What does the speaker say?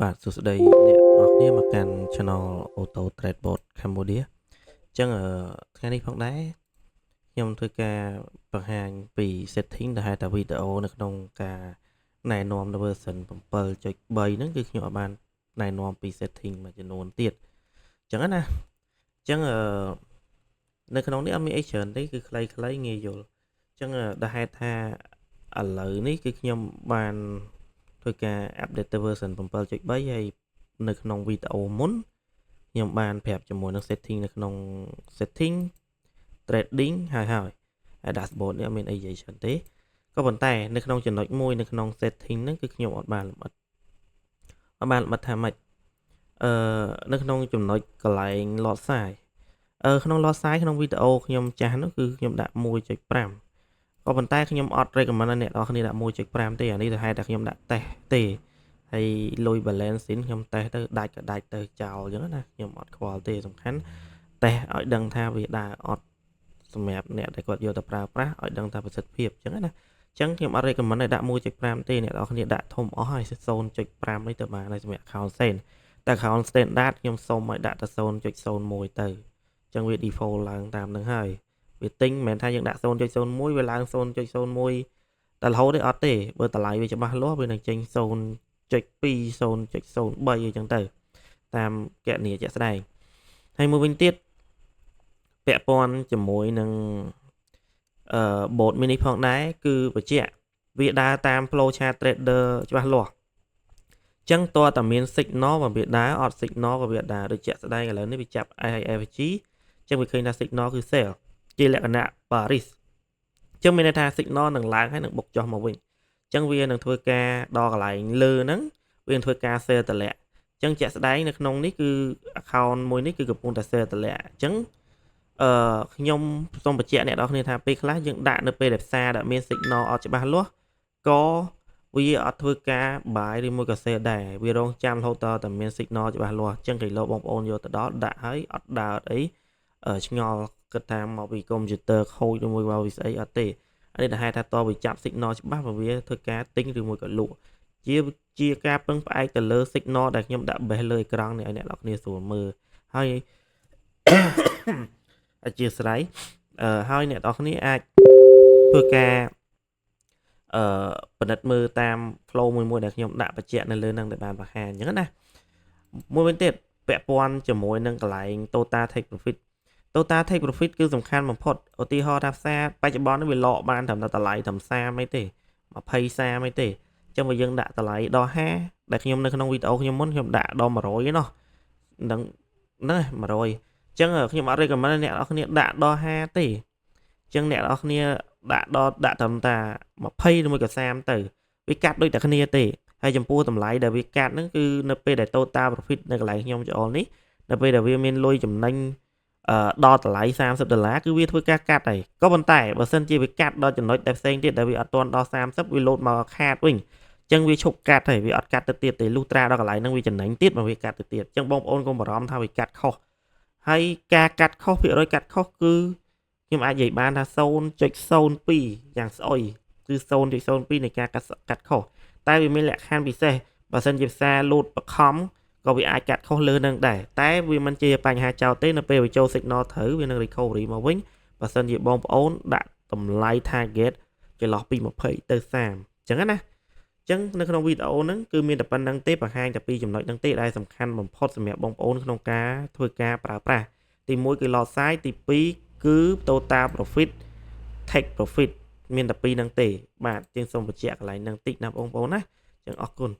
បាទសួស្តីអ្នកទាំងអស់គ្នាមកកាន់ Channel Auto Tradebot Cambodia អញ្ចឹងថ្ងៃនេះផងដែរខ្ញុំធ្វើការបង្ហាញពី setting ដែលហៅថាវីដេអូនៅក្នុងការណែនាំនៅ version 7.3 ហ្នឹងគឺខ្ញុំអត់បានណែនាំពី setting មួយចំនួនទៀតអញ្ចឹងណាអញ្ចឹងនៅក្នុងនេះអត់មានអីច្រើនទេគឺខ្លីៗងាយយល់អញ្ចឹងដែលហេតុថាឥឡូវនេះគឺខ្ញុំបានធ្វើការ update ទៅ version 7.3 ហើយនៅក្នុងវីដេអូមុនខ្ញុំបានប្រាប់ជាមួយនឹង setting នៅក្នុង setting trading ហើយ dashboard នេះអត់មានអីនិយាយច្រើនទេក៏ប៉ុន្តែនៅក្នុងចំណុចមួយនៅក្នុង setting ហ្នឹងគឺខ្ញុំអត់បានលម្អិតថាម៉េចនៅក្នុងចំណុចកន្លែង lot size ក្នុង lot size ក្នុងវីដេអូខ្ញុំចាស់នោះគឺខ្ញុំដាក់ 1.5 ក៏ប៉ុន្តែខ្ញុំអត់ recommend ឲ្យអ្នកនរគ្នាដាក់ 1.5 ទេអានេះទៅហេតុតែខ្ញុំដាក់តេស្តទេហើយលុយ balance ខ្ញុំតេស្តទៅដាច់ក៏ដាច់ទៅចោលអញ្ចឹងណាខ្ញុំអត់ខ្វល់ទេសំខាន់តេស្តឲ្យដឹងថាវាដើរអត់សម្រាប់អ្នកដែលគាត់យកទៅប្រើប្រាស់ឲ្យដឹងថាប្រសិទ្ធភាពអញ្ចឹងណាអញ្ចឹងខ្ញុំអត់ recommend ឲ្យដាក់ 1.5 ទេអ្នកនរគ្នាដាក់ធំអស់ហើយ 0.5 នេះទៅបានហើយសម្រាប់ account sen តែ account standard ខ្ញុំសូមឲ្យដាក់ទៅ 0.01 ទៅអញ្ចឹងវា default ឡើងតាមនឹងហើយវាទិញមិនមែនថាយើងដាក់ 0.01 វាឡើង 0.01 តែរហូតទេអត់ទេបើតម្លៃវាច្បាស់លាស់វានឹងចេញ 0.2 0.03 អីចឹងទៅតាមគណនាជាក់ស្ដែងហើយមួយវិញទៀតពាក់ព័ន្ធជាមួយនឹងbot mini ផងដែរគឺបញ្ជាក់វាដើរតាម flow chart trader ច្បាស់លាស់អញ្ចឹងតើតាមាន signal បើវាដើរអត់ signal ក៏វាដើរដូចជាក់ស្ដែងឥឡូវនេះវាចាប់ IFG អញ្ចឹងវាឃើញថា signal គឺ sell ជាលក្ខណៈ Paris អញ្ចឹងមានន័យថា signal នឹងឡើងហើយនឹងបុកចុះមកវិញអញ្ចឹងវានឹងធ្វើការដល់កន្លែងលើហ្នឹងវានឹងធ្វើការ sell តម្លាក់អញ្ចឹងជាក់ស្ដែងនៅក្នុងនេះគឺ account មួយនេះគឺកំពុងតែ sell តម្លាក់អញ្ចឹងខ្ញុំសូមបញ្ជាក់អ្នកនរគ្នាថាពេលខ្លះយើងដាក់នៅពេលដែលផ្សារដែលមាន signal អត់ច្បាស់លាស់ក៏វាអត់ធ្វើការ buy ឬមួយក៏ sell ដែរវារងចាំរហូតតតែមាន signal ច្បាស់លាស់អញ្ចឹងគេលោកបងប្អូនយកទៅដល់ដាក់ហើយអត់ដើរអីឆ្ងល់គិតថាមកពី computer ខូចឬមួយមកពីស្អីអត់ទេអានេះដែលហេតុថាតវាចាប់ signal ច្បាស់បើវាធ្វើការទិញឬមួយក៏លក់ជាការពឹងផ្អែកទៅលើ signal ដែលខ្ញុំដាក់ base លើអេក្រង់នេះឲ្យអ្នកនរគ្នាស្រួលមើលហើយអធិស្ឋានហើយអ្នកនរគ្នាអាចធ្វើការពិនិត្យមើលតាម flow មួយដែលខ្ញុំដាក់បញ្ជាក់នៅលើនឹងដែលបានបង្ហាញអញ្ចឹងណាមួយវិញទៀតពាក់ព័ន្ធជាមួយនឹងកន្លែង total take profit គឺសំខាន់បំផុតឧទាហរណ៍ថាផ្សារបច្ចុប្បន្ននេះវាលក់បានត្រឹមតែតម្លៃត្រឹម30អីទេ20 30អីទេអញ្ចឹងបើយើងដាក់តម្លៃដល់50ដែលខ្ញុំនៅក្នុងវីដេអូខ្ញុំមុនខ្ញុំដាក់ដល់100ឯណោះហ្នឹង100អញ្ចឹងខ្ញុំអត់ recommend អ្នកនរគ្នាដាក់ដល់50ទេអញ្ចឹងអ្នកនរគ្នាដាក់ត្រឹមតែ20ឬមួយក៏30ទៅវាកាត់ដូចតែគ្នាទេហើយចំពោះតម្លៃដែលវាកាត់ហ្នឹងគឺនៅពេលដែល total profit នៅកន្លែងខ្ញុំចូលនេះនៅពេលដែលវាមានលុយចំណេញដល់តម្លៃ$30គឺវាធ្វើការកាត់ហើយក៏ប៉ុន្តែបើសិនជាវាកាត់ដល់ចំណុចដែលផ្សេងទៀតដែលវាអត់ទាន់ដល់30វាលោតមកខាតវិញអញ្ចឹងវាឈប់កាត់ហើយវាអត់កាត់ទៅទៀតទេលុះត្រាដល់កន្លែងហ្នឹងវាចំណេញទៀតមកវាកាត់ទៅទៀតអញ្ចឹងបងប្អូនកុំបារម្ភថាវាកាត់ខុសហើយការកាត់ខុសភាគរយកាត់ខុសគឺខ្ញុំអាចនិយាយបានថា 0.02 យ៉ាងស្អុយគឺ 0.02 នៃការកាត់ខុសតែវាមានលក្ខខណ្ឌពិសេសបើសិនជាផ្សារលូតបខំក៏វាអាចកាត់ខុសលើនឹងដែរតែវាមិនជាបញ្ហាចោលទេនៅពេលវាចូល signal ត្រូវវានឹង recovery មកវិញបើសិនជាបងប្អូនដាក់តម្លៃ target ចន្លោះពី20ទៅ30អញ្ចឹងណាអញ្ចឹងនៅក្នុងវីដេអូហ្នឹងគឺមានតែប៉ុណ្្នឹងទេបង្ហាញតែពីចំណុចហ្នឹងទេដែលសំខាន់បំផុតសម្រាប់បងប្អូនក្នុងការធ្វើការប្រើប្រាស់ទី1គឺ lot size ទី2គឺ total profit take profit មានតែពីរហ្នឹងទេបាទជាងសូមបញ្ជាក់កន្លែងហ្នឹងតិចណាបងប្អូនណាអញ្ចឹងអរគុណ